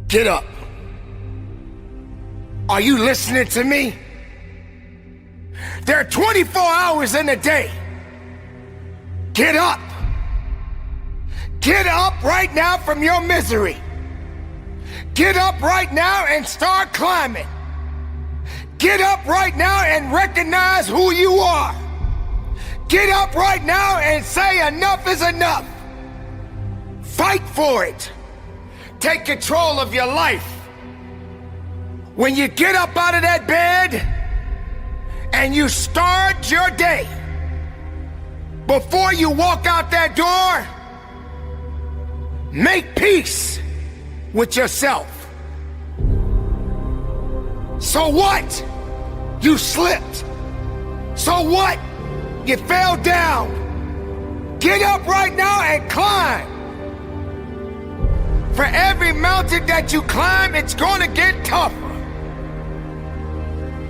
Get up. Are you listening to me? There are 24 hours in a day. Get up. Get up right now from your misery. Get up right now and start climbing. Get up right now and recognize who you are. Get up right now and say enough is enough. Fight for it. Take control of your life. When you get up out of that bed and you start your day, before you walk out that door, make peace with yourself. So what? You slipped. So what? You fell down. Get up right now and climb. For every mountain that you climb, it's gonna get tougher.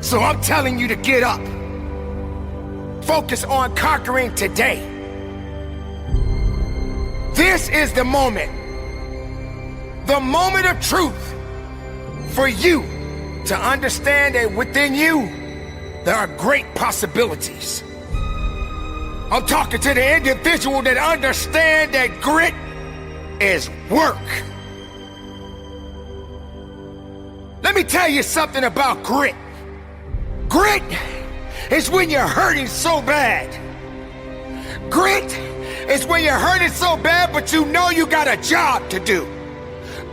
So I'm telling you to get up. Focus on conquering today. This is the moment of truth for you to understand that within you, there are great possibilities. I'm talking to the individual that understands that grit is work. Let me tell you something about grit. Grit is when you're hurting so bad. Grit is when you're hurting so bad, but you know you got a job to do.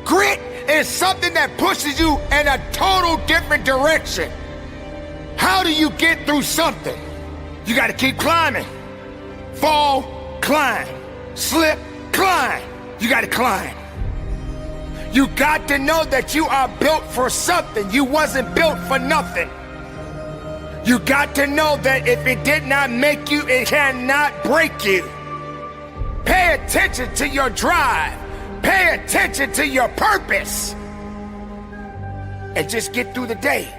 Grit is something that pushes you in a total different direction. How do you get through something? You got to keep climbing. Fall, climb. Slip, climb. You got to climb. You got to know that you are built for something. You wasn't built for nothing. You got to know that if it did not make you, it cannot break you. Pay attention to your drive. Pay attention to your purpose. And just get through the day.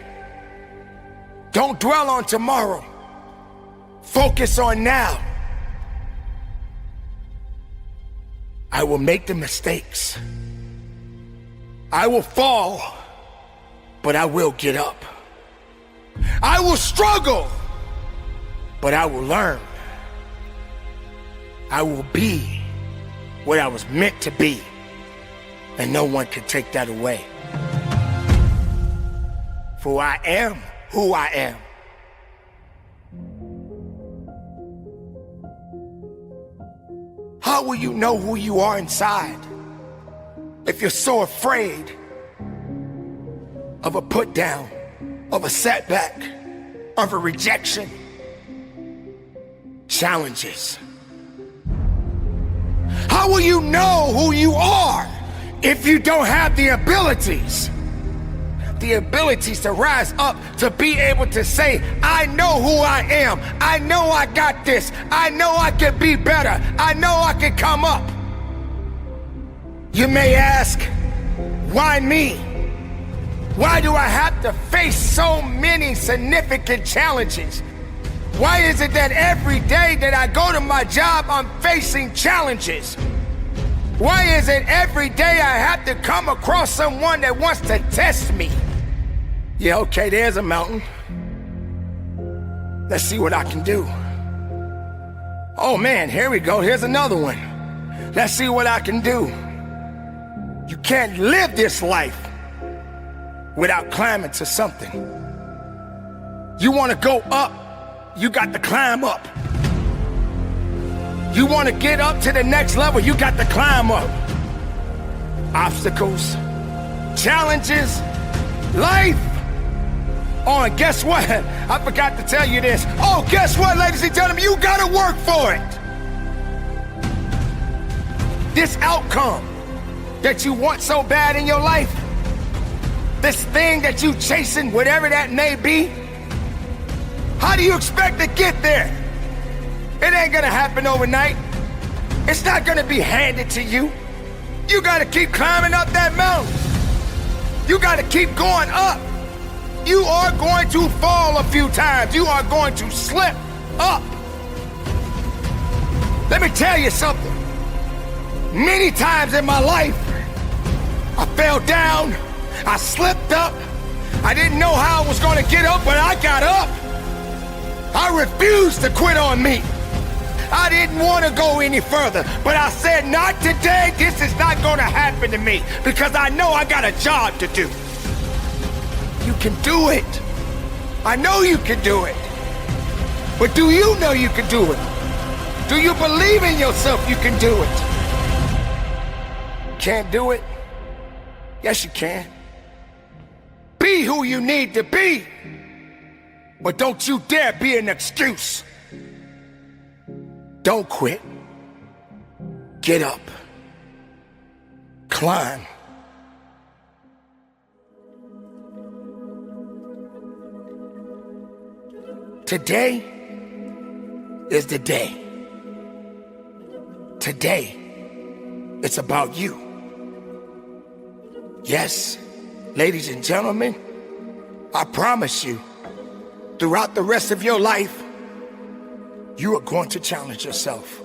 Don't dwell on tomorrow. Focus on now. I will make the mistakes. I will fall, but I will get up. I will struggle, but I will learn. I will be what I was meant to be, and no one can take that away. For I am who I am. How will you know who you are inside if you're so afraid of a put down, of a setback, of a rejection? Challenges. How will you know who you are if you don't have the abilities? The abilities to rise up, to be able to say, I know who I am. I know I got this. I know I can be better. I know I can come up. You may ask, why me? Why do I have to face so many significant challenges? Why is it that every day that I go to my job, I'm facing challenges? Why is it every day I have to come across someone that wants to test me? Yeah, okay, there's a mountain. Let's see what I can do. Oh man, here we go, here's another one. Let's see what I can do. You can't live this life without climbing to something. You want to go up, you got to climb up. You want to get up to the next level, you got to climb up. Obstacles, challenges, life. Oh, and guess what? I forgot to tell you this. Oh, guess what, ladies and gentlemen? You got to work for it. This outcome that you want so bad in your life, this thing that you chasing, whatever that may be, how do you expect to get there? It ain't gonna happen overnight. It's not gonna be handed to you. You gotta keep climbing up that mountain. You gotta keep going up. You are going to fall a few times. You are going to slip up. Let me tell you something. Many times in my life, I fell down, I slipped up. I didn't know how I was gonna get up, but I got up. I refused to quit on me. I didn't want to go any further, but I said, not today. This is not gonna happen to me because I know I got a job to do. You can do it. I know you can do it. But do you know you can do it? Do you believe in yourself you can do it? Can't do it? Yes, you can. Be who you need to be. But don't you dare be an excuse. Don't quit. Get up. Climb. Today is the day. Today, it's about you. Yes, ladies and gentlemen, I promise you, throughout the rest of your life, you are going to challenge yourself.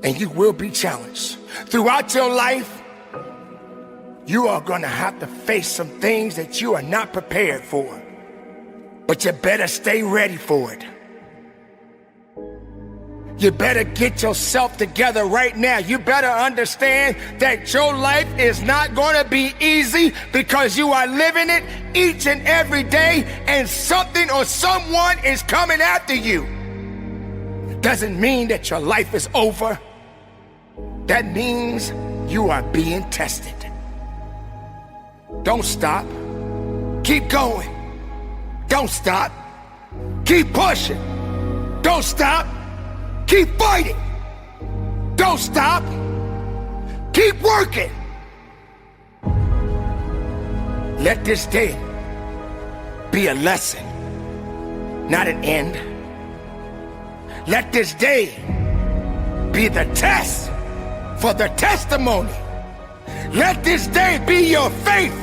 And you will be challenged. Throughout your life, you are going to have to face some things that you are not prepared for. But you better stay ready for it. You better get yourself together right now. You better understand that your life is not going to be easy because you are living it each and every day, and something or someone is coming after you. It doesn't mean that your life is over. That means you are being tested. Don't stop. Keep going. Don't stop. Keep pushing. Don't stop. Keep fighting. Don't stop. Keep working. Let this day be a lesson, not an end. Let this day be the test for the testimony. Let this day be your faith.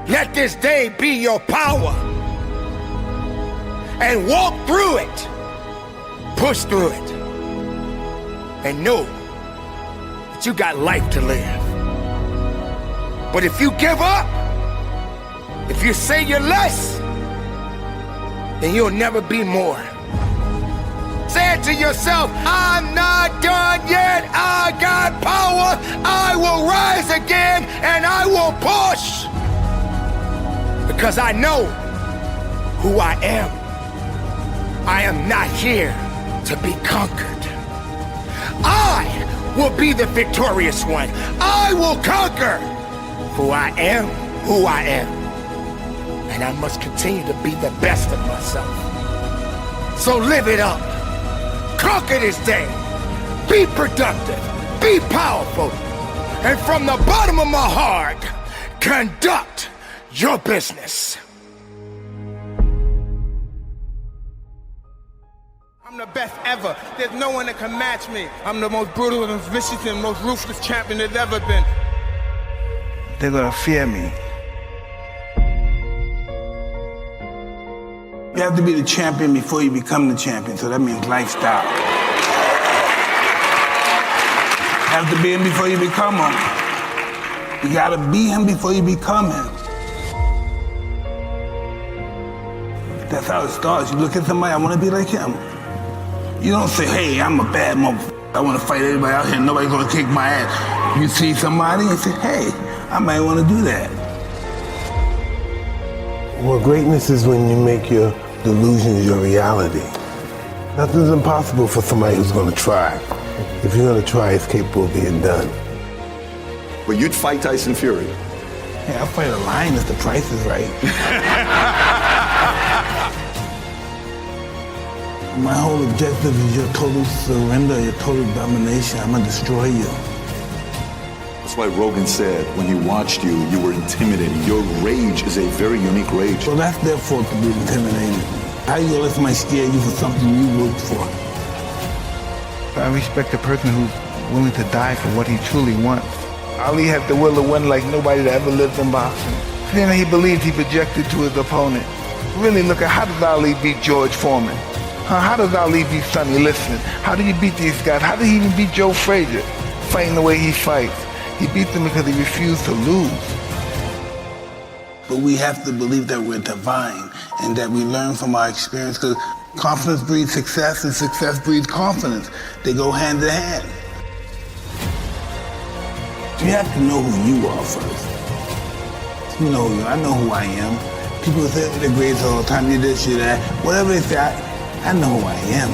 Let this day be your power. And walk through it. Push through it. And know that you got life to live. But if you give up, if you say you're less, then you'll never be more. Say it to yourself, I'm not done yet. I got power. I will rise again and I will push. Because I know who I am. I am not here to be conquered. I will be the victorious one. I will conquer. For I am who I am. And I must continue to be the best of myself. So live it up. Conquer this day. Be productive. Be powerful. And from the bottom of my heart, conduct your business. I'm the best ever. There's no one that can match me. I'm the most brutal and vicious and most ruthless champion there's ever been. They're gonna fear me. You have to be the champion before you become the champion, so that means lifestyle. You have to be him before you become him. You gotta be him before you become him. That's how it starts. You look at somebody, I wanna be like him. You don't say, hey, I'm a bad motherfucker. I wanna fight everybody out here, nobody's gonna kick my ass. You see somebody and say, hey, I might wanna do that. Well, greatness is when you make your delusions your reality. Nothing's impossible for somebody who's gonna try. If you're gonna try, it's capable of being done. But you'd fight Tyson Fury. Yeah, I'll fight a lion if the price is right. My whole objective is your total surrender, your total domination. I'm gonna destroy you. That's why Rogan said when he watched you, you were intimidating. Your rage is a very unique rage. Well, that's their fault to be intimidated. How you gonna let somebody scare you for something you worked for? I respect a person who's willing to die for what he truly wants. Ali had the will to win like nobody that ever lived in boxing. Then he believed he projected to his opponent. Really look at how does Ali beat George Foreman? How does Ali beat Sonny Liston? How do you beat these guys? How did he even beat Joe Frazier? Fighting the way he fights. He beat them because he refused to lose. But we have to believe that we're divine and that we learn from our experience, because confidence breeds success and success breeds confidence. They go hand in hand. You have to know who you are first. You know who you are. I know who I am. People say they're great all the time, you this, you that. Whatever they say, I know who I am.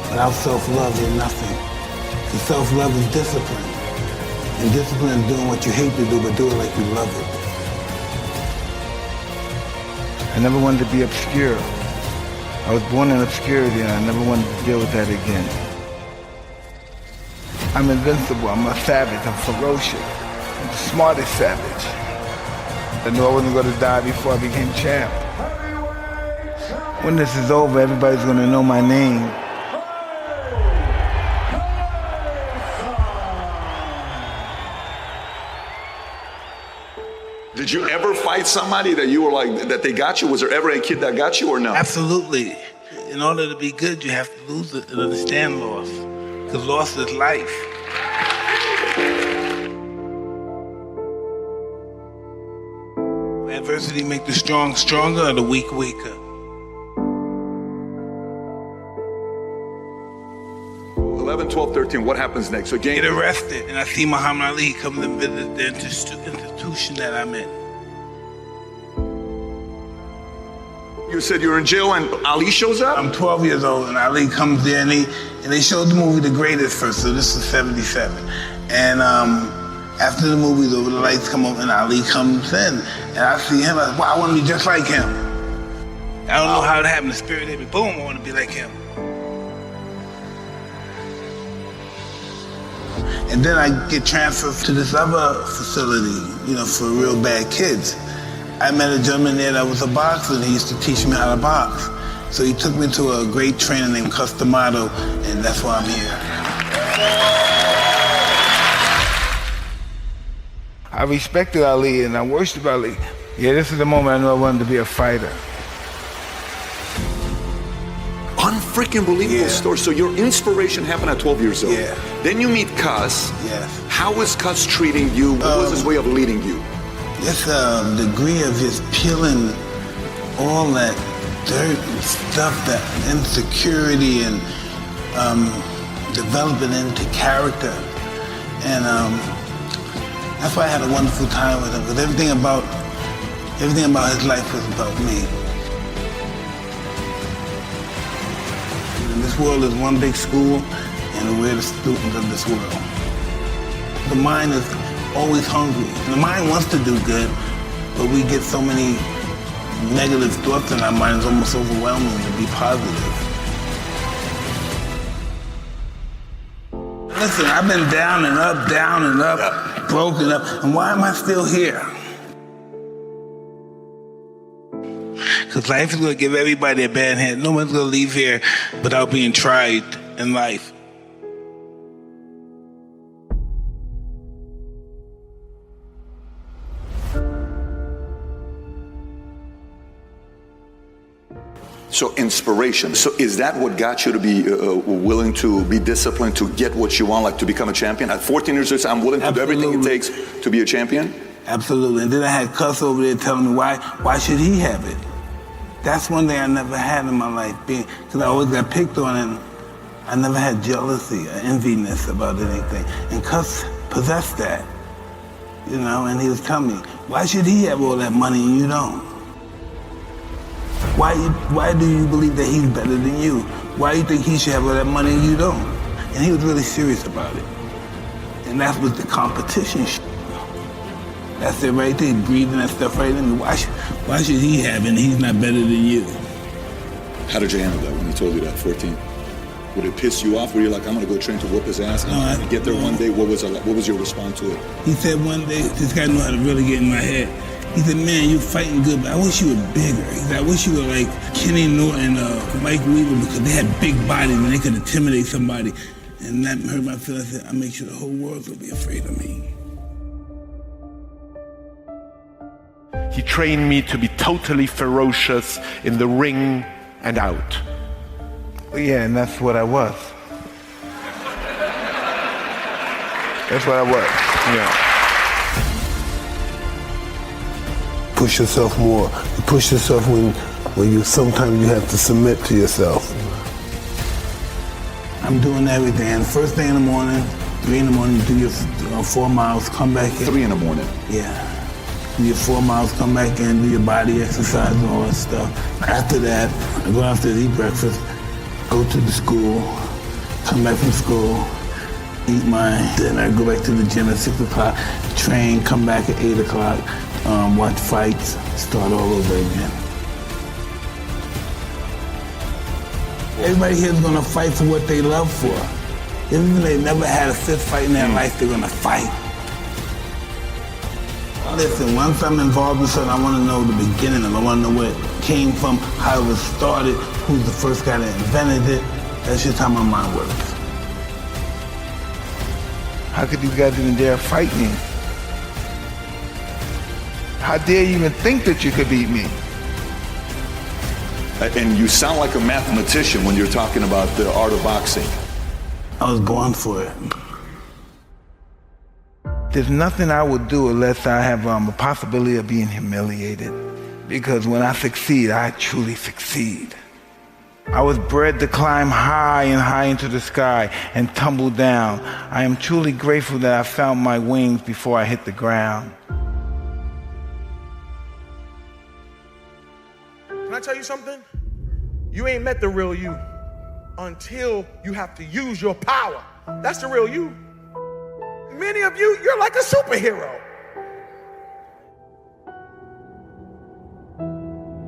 Without self-love, you're nothing. Because self-love is discipline. And discipline is doing what you hate to do, but do it like you love it. I never wanted to be obscure. I was born in obscurity and I never wanted to deal with that again. I'm invincible, I'm a savage, I'm ferocious. I'm the smartest savage. I knew I wasn't going to die before I became champ. When this is over, everybody's going to know my name. Did you ever fight somebody that you were like, that they got you? Was there ever a kid that got you or no? Absolutely. In order to be good, you have to lose it and understand loss. Because loss is life. Adversity make the strong stronger or the weak weaker. 11, 12, 13, what happens next? So Get arrested, and I see Muhammad Ali come and visit the institution that I'm in. You said you're in jail and Ali shows up? I'm 12 years old, and Ali comes there, and they showed the movie The Greatest first, so this is 77. And after the movie's over, the lights come up, and Ali comes in, and I see him, I wow, I want to be just like him. I don't know how it happened, the spirit hit me, boom, I want to be like him. And then I get transferred to this other facility, for real bad kids. I met a gentleman there that was a boxer, and he used to teach me how to box. So he took me to a great trainer named Customato, and that's why I'm here. I respected Ali and I worshiped Ali. Yeah, this is the moment I knew I wanted to be a fighter. Unfreaking believable story. So your inspiration happened at 12 years old. Yeah. Then you meet Cus. Yes. How is Cus treating you? What was his way of leading you? This degree of just peeling all that dirt and stuff, that insecurity, and developing into character. And that's why I had a wonderful time with him, because everything about his life was about me. And this world is one big school, and we're the students of this world. The mind is always hungry. The mind wants to do good, but we get so many negative thoughts in our mind, it's almost overwhelming to be positive. Listen, I've been down and up, broken up, and why am I still here? Because life is going to give everybody a bad hand. No one's going to leave here without being tried in life. So inspiration. So is that what got you to be willing to be disciplined to get what you want, like to become a champion? At 14 years old, I'm willing to do everything it takes to be a champion? Absolutely. And then I had Cus over there telling me why should he have it? That's one thing I never had in my life, because I always got picked on, and I never had jealousy or enviness about anything. And Cus possessed that, and he was telling me, why should he have all that money and you don't? Why do you believe that he's better than you? Why do you think he should have all that money and you don't? And he was really serious about it. And that's what the competition shit. That's it right there, breathing that stuff right in me. Why should he have it and he's not better than you? How did you handle that when he told you that at 14? Would it piss you off? Were you like, I'm gonna go train to whoop his ass and get there one day? What was your response to it? He said one day, this guy knew how to really get in my head. He said, man, you're fighting good, but I wish you were bigger. He said, I wish you were like Kenny Norton, Mike Weaver, because they had big bodies and they could intimidate somebody. And that hurt my feelings. I said, I make sure the whole world's gonna be afraid of me. He trained me to be totally ferocious in the ring and out. Yeah, and that's what I was. That's what I was. Yeah. Push yourself more. You push yourself when you sometimes you have to submit to yourself. I'm doing everything. And the first thing in the morning, 3 in the morning, do your 4 miles, come back in. 3 in the morning. Yeah. Do your 4 miles, come back in, do your body exercise and all that stuff. After that, I go downstairs, eat breakfast, go to the school, come back from school, eat my dinner, go back to the gym at 6 o'clock, train, come back at 8 o'clock, watch fights, start all over again. Everybody here is gonna fight for what they love for. Even if they never had a fist fight in their life, they're gonna fight. Listen, once I'm involved in something, I want to know the beginning of it. I want to know where it came from, how it was started, who's the first guy that invented it. That's just how my mind works. How could these guys even dare fight me? How dare you even think that you could beat me? And you sound like a mathematician when you're talking about the art of boxing. I was born for it. There's nothing I would do unless I have a possibility of being humiliated. Because when I succeed, I truly succeed. I was bred to climb high and high into the sky and tumble down. I am truly grateful that I found my wings before I hit the ground. Can I tell you something? You ain't met the real you until you have to use your power. That's the real you. Many of you, you're like a superhero.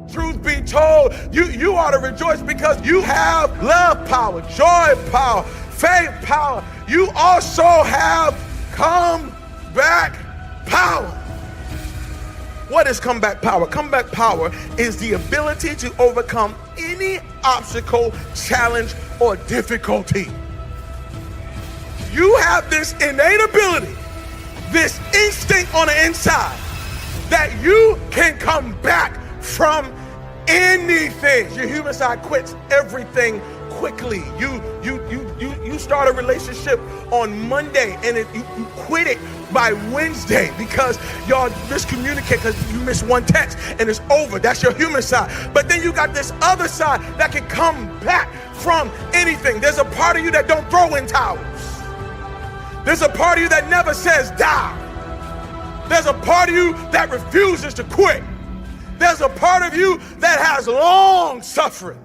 Truth be told, you ought to rejoice because you have love power, joy power, faith power. You also have comeback power. What is comeback power? Comeback power is the ability to overcome any obstacle, challenge, or difficulty. You have this innate ability, this instinct on the inside, that you can come back from anything. Your human side quits everything quickly. You start a relationship on Monday and you quit it by Wednesday because y'all miscommunicate because you missed one text and it's over. That's your human side. But then you got this other side that can come back from anything. There's a part of you that don't throw in towels. There's a part of you that never says die. There's a part of you that refuses to quit. There's a part of you that has long suffering.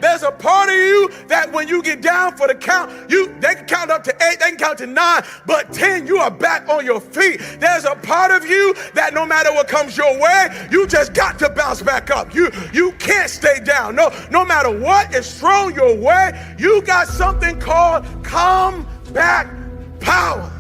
There's a part of you that when you get down for the count, they can count up to 8, they can count to 9, but 10, you are back on your feet. There's a part of you that no matter what comes your way, you just got to bounce back up. You can't stay down. No matter what is thrown your way, you got something called comeback power.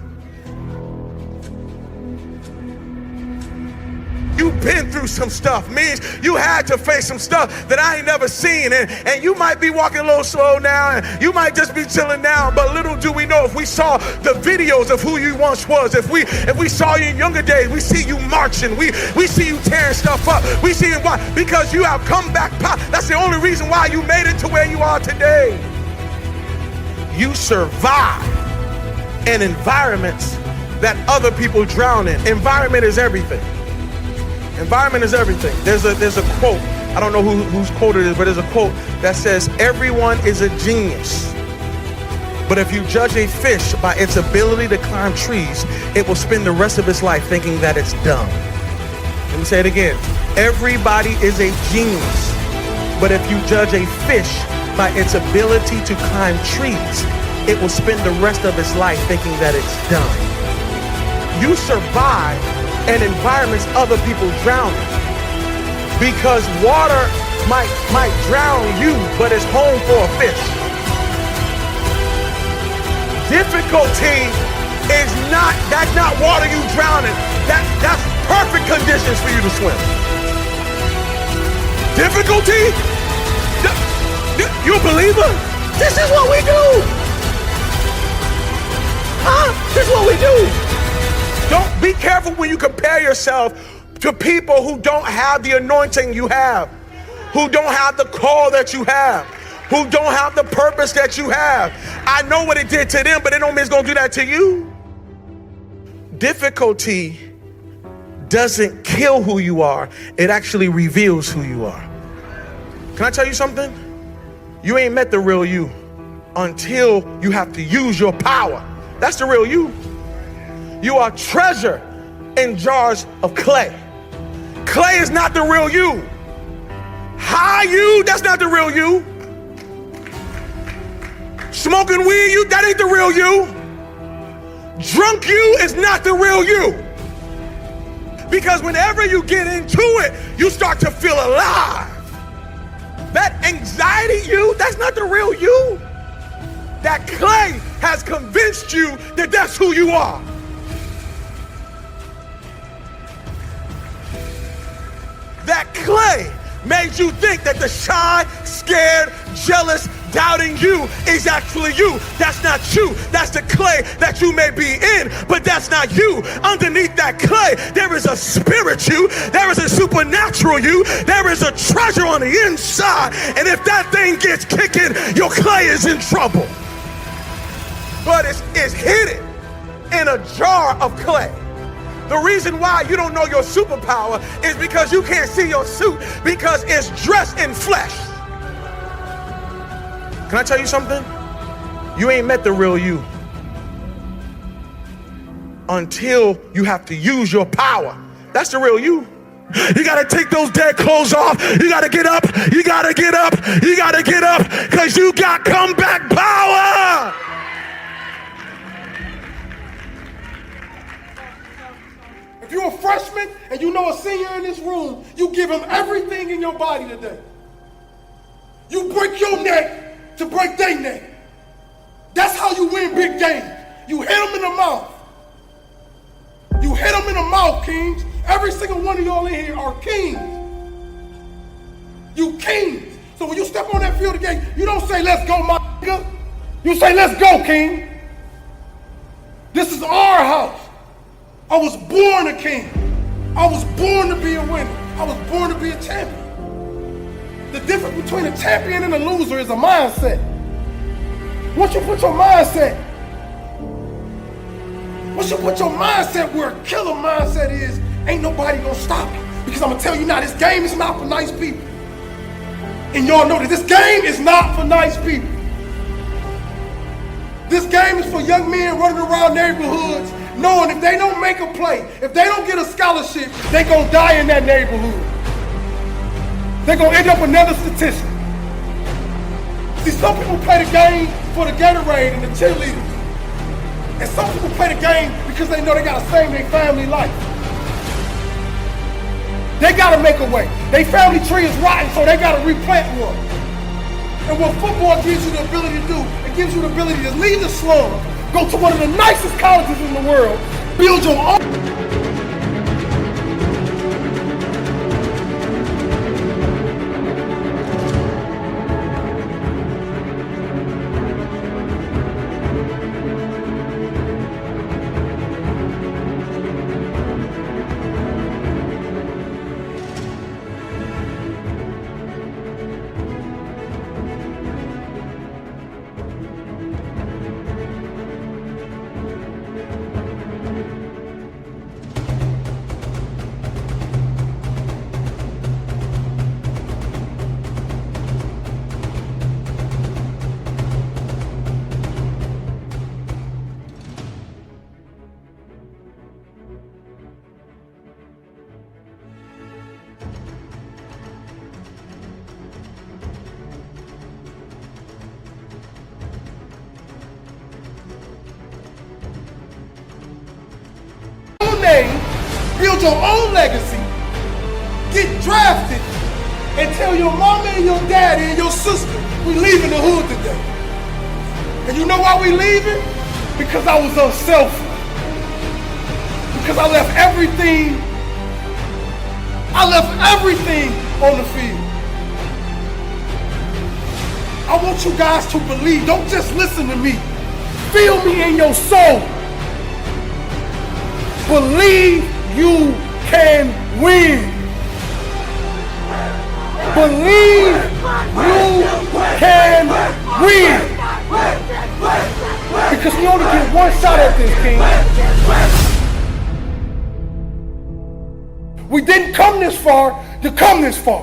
You've been through some stuff. Means you had to face some stuff that I ain't never seen. And you might be walking a little slow now, and you might just be chilling now. But little do we know, if we saw the videos of who you once was, if we saw you in younger days, we see you marching, we see you tearing stuff up. We see you why? Because you have come back. That's the only reason why you made it to where you are today. You survive in environments that other people drown in. Environment is everything. Environment is everything. There's a quote, I don't know whose quote it is, but there's a quote that says, everyone is a genius. But if you judge a fish by its ability to climb trees, it will spend the rest of its life thinking that it's dumb. Let me say it again. Everybody is a genius. But if you judge a fish by its ability to climb trees, it will spend the rest of its life thinking that it's dumb. You survive in environments other people drown in. Because water might drown you, but it's home for a fish. Difficulty is that's not water you drown in. That's perfect conditions for you to swim. Difficulty? You a believer? This is what we do. Huh? This is what we do. Don't be careful when you compare yourself to people who don't have the anointing you have, who don't have the call that you have, who don't have the purpose that you have. I know what it did to them, but it don't mean it's gonna do that to you. Difficulty doesn't kill who you are, it actually reveals who you are. Can I tell you something? You ain't met the real you until you have to use your power. That's the real you. You are treasure in jars of clay. Clay is not the real you. High you, that's not the real you. Smoking weed, you, that ain't the real you. Drunk you is not the real you. Because whenever you get into it, you start to feel alive. That anxiety you, that's not the real you. That clay has convinced you that that's who you are. That clay made you think that the shy, scared, jealous, doubting you is actually you. That's not you. That's the clay that you may be in, but that's not you. Underneath that clay, there is a spirit you. There is a supernatural you. There is a treasure on the inside. And if that thing gets kicking, your clay is in trouble. But it's hidden in a jar of clay. The reason why you don't know your superpower is because you can't see your suit because it's dressed in flesh. Can I tell you something? You ain't met the real you until you have to use your power. That's the real you. You gotta take those dead clothes off. You gotta get up. You gotta get up. You gotta get up because you got comeback power. If you're a freshman and you know a senior in this room, you give him everything in your body today. You break your neck to break their neck. That's how you win big games. You hit them in the mouth. You hit them in the mouth, kings. Every single one of y'all in here are kings. You kings. So when you step on that field again, you don't say, let's go, my nigga. You say, let's go, king. This is our house. I was born a king. I was born to be a winner. I was born to be a champion. The difference between a champion and a loser is a mindset. Once you put your mindset where a killer mindset is, ain't nobody gonna stop you. Because I'm gonna tell you now, this game is not for nice people. And y'all know that this game is not for nice people. This game is for young men running around neighborhoods knowing if they don't make a play, if they don't get a scholarship, they gonna die in that neighborhood. They gonna end up another statistic. See, some people play the game for the Gatorade and the cheerleaders. And some people play the game because they know they gotta save their family life. They gotta make a way. Their family tree is rotten, so they gotta replant one. And what football gives you the ability to do, it gives you the ability to leave the slum, go to one of the nicest colleges in the world, build your own. Build your own legacy, get drafted, and tell your mama and your daddy and your sister, we leaving the hood today. And you know why we leaving? Because I was unselfish. Because I left everything on the field. I want you guys to believe, don't just listen to me. Feel me in your soul. Believe you can win. Believe you can win. Because we only get one shot at this, King. We didn't come this far to come this far.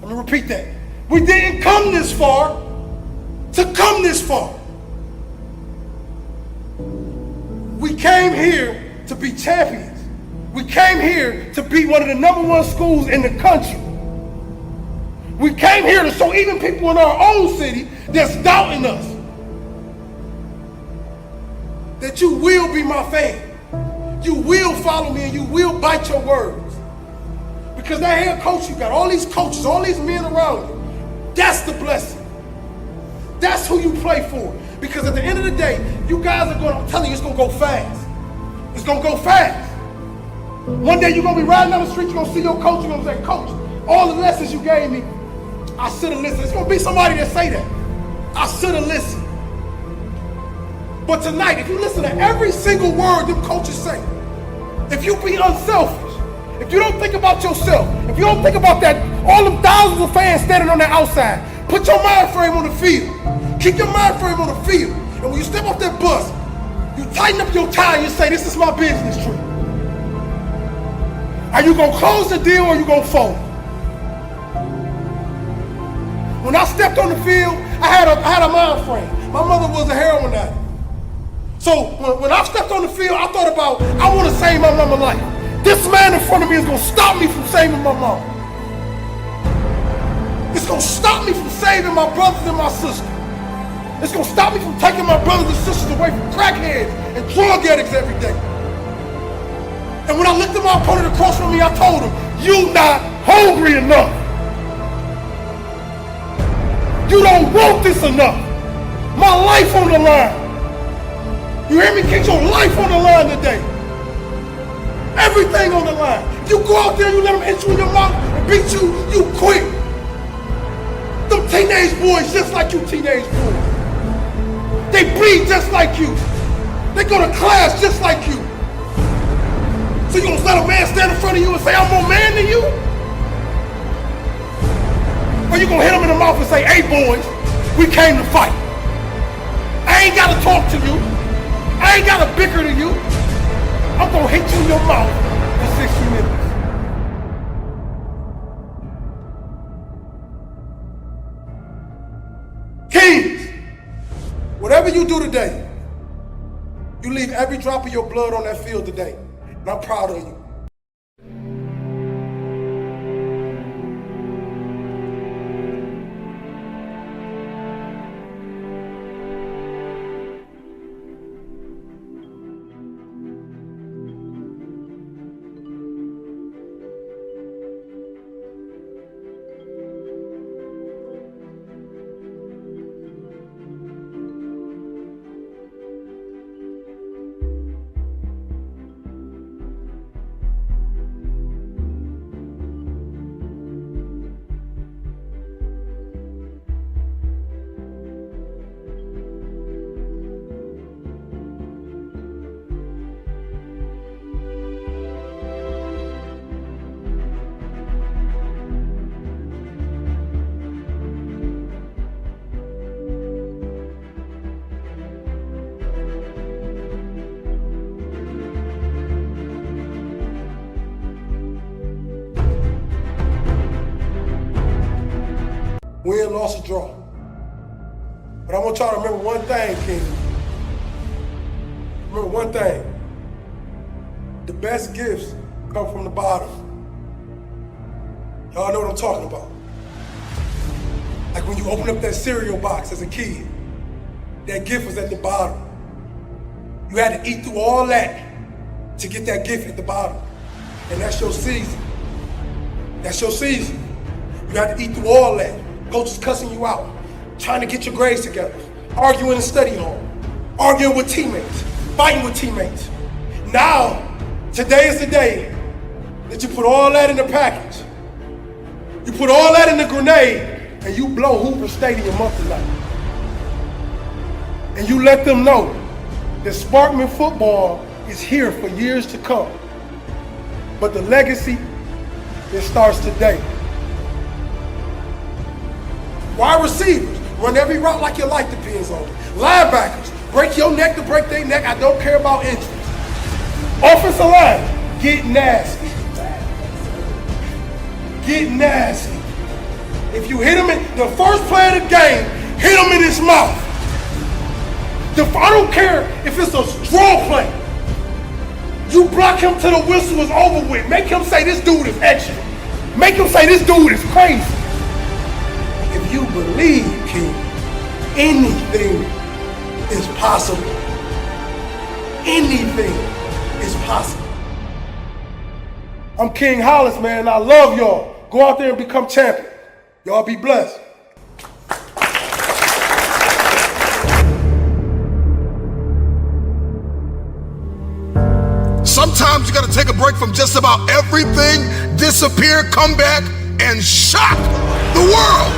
Let me repeat that. We didn't come this far to come this far. We came here to be champions. We came here to be one of the #1 schools in the country. We came here to show even people in our own city that's doubting us that you will be my fan. You will follow me and you will bite your words. Because that head coach you got, all these coaches, all these men around you, that's the blessing. That's who you play for. Because at the end of the day, you guys are going, I'm telling you, it's going to go fast. It's going to go fast. One day you're going to be riding down the street, you're going to see your coach, you're going to say, Coach, all the lessons you gave me, I should have listened. It's going to be somebody that say that. I should have listened. But tonight, if you listen to every single word them coaches say, if you be unselfish, if you don't think about yourself, if you don't think about that, all them thousands of fans standing on the outside, put your mind frame on the field. Keep your mind frame on the field. And when you step off that bus, you tighten up your tie and you say, this is my business trip. Are you going to close the deal or are you going to fold? When I stepped on the field, I had a mind frame. My mother was a heroin addict. So when I stepped on the field, I thought about, I want to save my mama's life. This man in front of me is going to stop me from saving my mom. It's going to stop me from saving my brothers and my sisters. It's going to stop me from taking my brothers and sisters away from crackheads and drug addicts every day. And when I looked at my opponent across from me, I told him, you not hungry enough. You don't want this enough. My life on the line. You hear me? Get your life on the line today. Everything on the line. You go out there and you let them hit you in your mouth and beat you, you quit. Them teenage boys just like you teenage boys. They breathe just like you. They go to class just like you. So you gonna let a man stand in front of you and say, I'm more man than you? Or you gonna hit him in the mouth and say, hey boys, we came to fight. I ain't gotta talk to you. I ain't gotta bicker to you. I'm gonna hit you in your mouth for 60 minutes. Kings, whatever you do today, you leave every drop of your blood on that field today. And I'm proud of you. Win, loss, or draw. But I want y'all to remember one thing, King. Remember one thing. The best gifts come from the bottom. Y'all know what I'm talking about. Like when you open up that cereal box as a kid, that gift was at the bottom. You had to eat through all that to get that gift at the bottom. And that's your season. That's your season. You had to eat through all that. Coaches cussing you out, trying to get your grades together, arguing in the study hall, arguing with teammates, fighting with teammates. Now, today is the day that you put all that in the package. You put all that in the grenade and you blow Hoover Stadium up tonight. And you let them know that Sparkman football is here for years to come. But the legacy, it starts today. Wide receivers, run every route like your life depends on it. Linebackers, break your neck to break their neck. I don't care about injuries. Offensive line, get nasty. Get nasty. If you hit him in the first play of the game, hit him in his mouth. I don't care if it's a draw play. You block him till the whistle is over with. Make him say this dude is extra. Make him say this dude is crazy. If you believe, King, anything is possible. Anything is possible. I'm King Hollis, man. I love y'all. Go out there and become champion. Y'all be blessed. Sometimes you gotta take a break from just about everything, disappear, come back, and shock the world.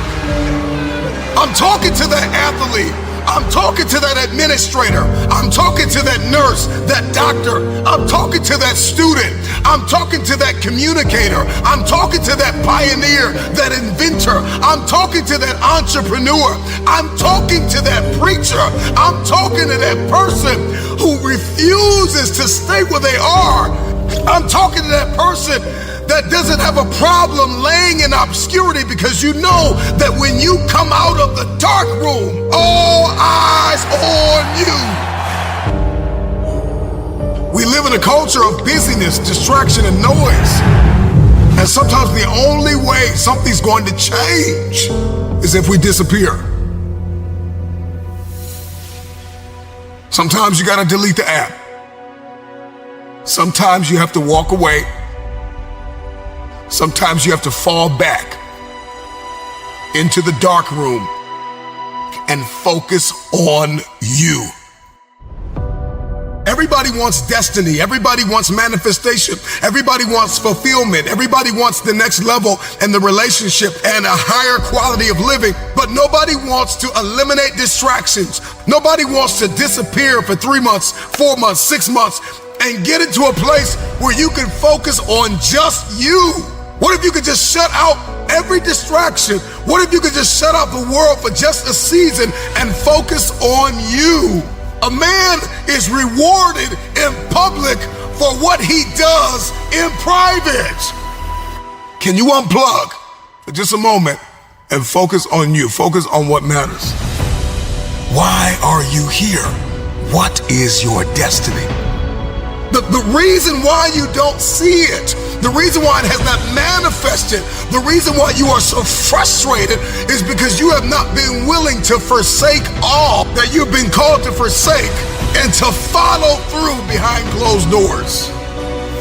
I'm talking to that athlete. I'm talking to that administrator. I'm talking to that nurse, that doctor. I'm talking to that student. I'm talking to that communicator. I'm talking to that pioneer, that inventor. I'm talking to that entrepreneur. I'm talking to that preacher. I'm talking to that person who refuses to stay where they are. I'm talking to that person that doesn't have a problem laying in obscurity, because you know that when you come out of the dark room, all eyes on you. We live in a culture of busyness, distraction, and noise. And sometimes the only way something's going to change is if we disappear. Sometimes you gotta delete the app. Sometimes you have to walk away. Sometimes you have to fall back into the dark room and focus on you. Everybody wants destiny. Everybody wants manifestation. Everybody wants fulfillment. Everybody wants the next level and the relationship and a higher quality of living. But nobody wants to eliminate distractions. Nobody wants to disappear for 3 months, 4 months, 6 months, and get into a place where you can focus on just you. What if you could just shut out every distraction? What if you could just shut out the world for just a season and focus on you? A man is rewarded in public for what he does in private. Can you unplug for just a moment and focus on you? Focus on what matters. Why are you here? What is your destiny? The reason why you don't see it, the reason why it has not manifested, the reason why you are so frustrated is because you have not been willing to forsake all that you've been called to forsake and to follow through behind closed doors.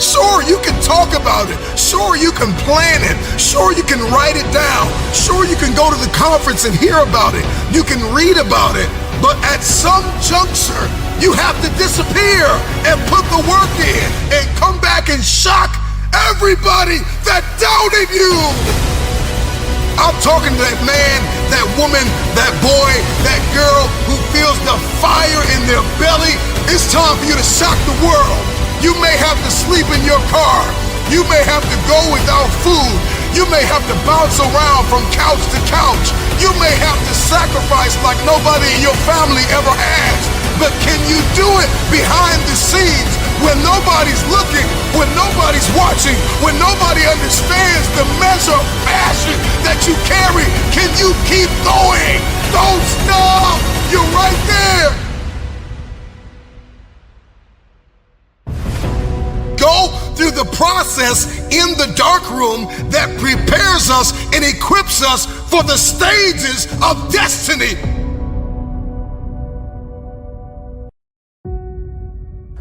Sure, you can talk about it. Sure, you can plan it. Sure, you can write it down. Sure, you can go to the conference and hear about it. You can read about it. But at some juncture, you have to disappear and put the work in and come back and shock everybody that doubted you. I'm talking to that man, that woman, that boy, that girl who feels the fire in their belly. It's time for you to shock the world. You may have to sleep in your car. You may have to go without food. You may have to bounce around from couch to couch. You may have to sacrifice like nobody in your family ever has. But can you do it behind the scenes when nobody's looking, when nobody's watching, when nobody understands the measure of passion that you carry? Can you keep going? Don't stop. You're right there. Go through the process in the dark room that prepares us and equips us for the stages of destiny.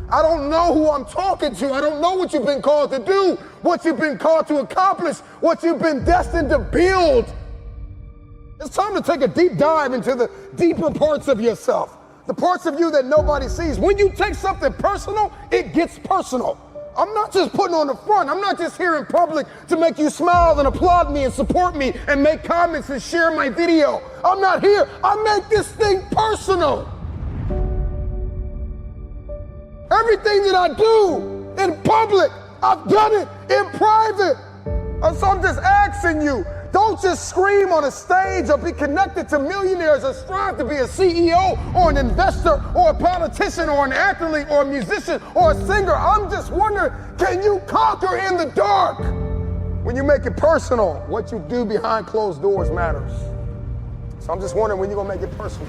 I don't know who I'm talking to. I don't know what you've been called to do, what you've been called to accomplish, what you've been destined to build. It's time to take a deep dive into the deeper parts of yourself, the parts of you that nobody sees. When you take something personal, it gets personal. I'm not just putting on the front. I'm not just here in public to make you smile and applaud me and support me and make comments and share my video. I'm not here. I make this thing personal. Everything that I do in public, I've done it in private. And so I'm just asking you, Don't just scream on a stage or be connected to millionaires or strive to be a CEO or an investor or a politician or an athlete or a musician or a singer. I'm just wondering, can you conquer in the dark? When you make it personal, what you do behind closed doors matters. So I'm just wondering when you're gonna make it personal.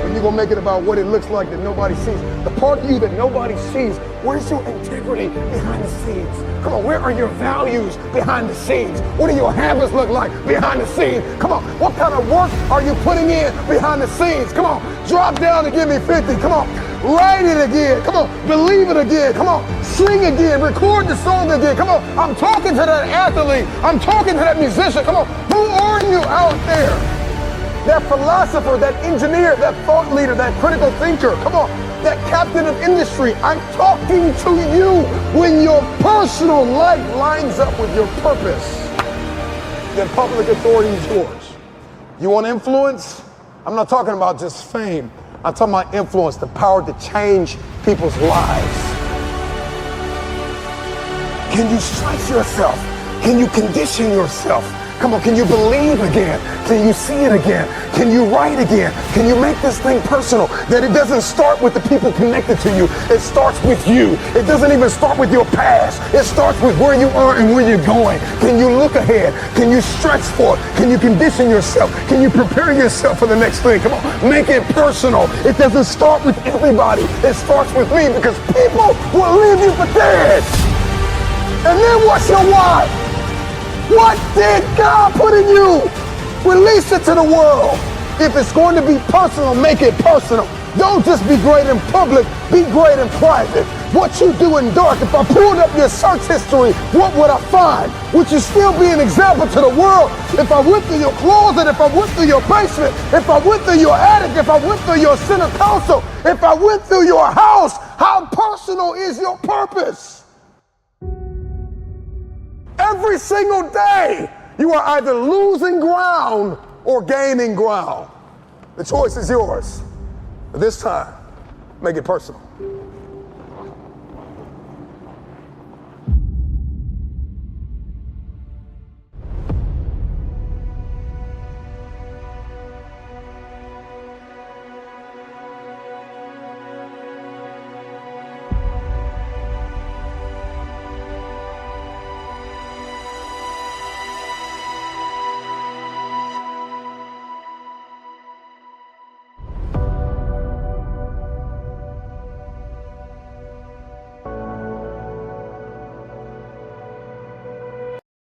When you're gonna make it about what it looks like that nobody sees. The part of you that nobody sees, where's your integrity behind the scenes? Come on, where are your values behind the scenes? What do your habits look like behind the scenes? Come on, what kind of work are you putting in behind the scenes? Come on, drop down and give me 50. Come on, write it again. Come on, believe it again. Come on, sing again, record the song again. Come on, I'm talking to that athlete. I'm talking to that musician. Come on, who are you out there? That philosopher, that engineer, that thought leader, that critical thinker, come on, that captain of industry, I'm talking to you. When your personal life lines up with your purpose, then public authority is yours. You want influence? I'm not talking about just fame. I'm talking about influence, the power to change people's lives. Can you stretch yourself? Can you condition yourself? Come on, can you believe again? Can you see it again? Can you write again? Can you make this thing personal? That it doesn't start with the people connected to you. It starts with you. It doesn't even start with your past. It starts with where you are and where you're going. Can you look ahead? Can you stretch for it? Can you condition yourself? Can you prepare yourself for the next thing? Come on, make it personal. It doesn't start with everybody. It starts with me because people will leave you for dead. And then what's your why? What did God put in you? Release it to the world. If it's going to be personal, make it personal. Don't just be great in public, be great in private. What you do in dark, if I pulled up your search history, what would I find? Would you still be an example to the world? If I went through your closet, if I went through your basement, if I went through your attic, if I went through your center console, if I went through your house, how personal is your purpose? Every single day, you are either losing ground or gaining ground. The choice is yours. But this time, make it personal.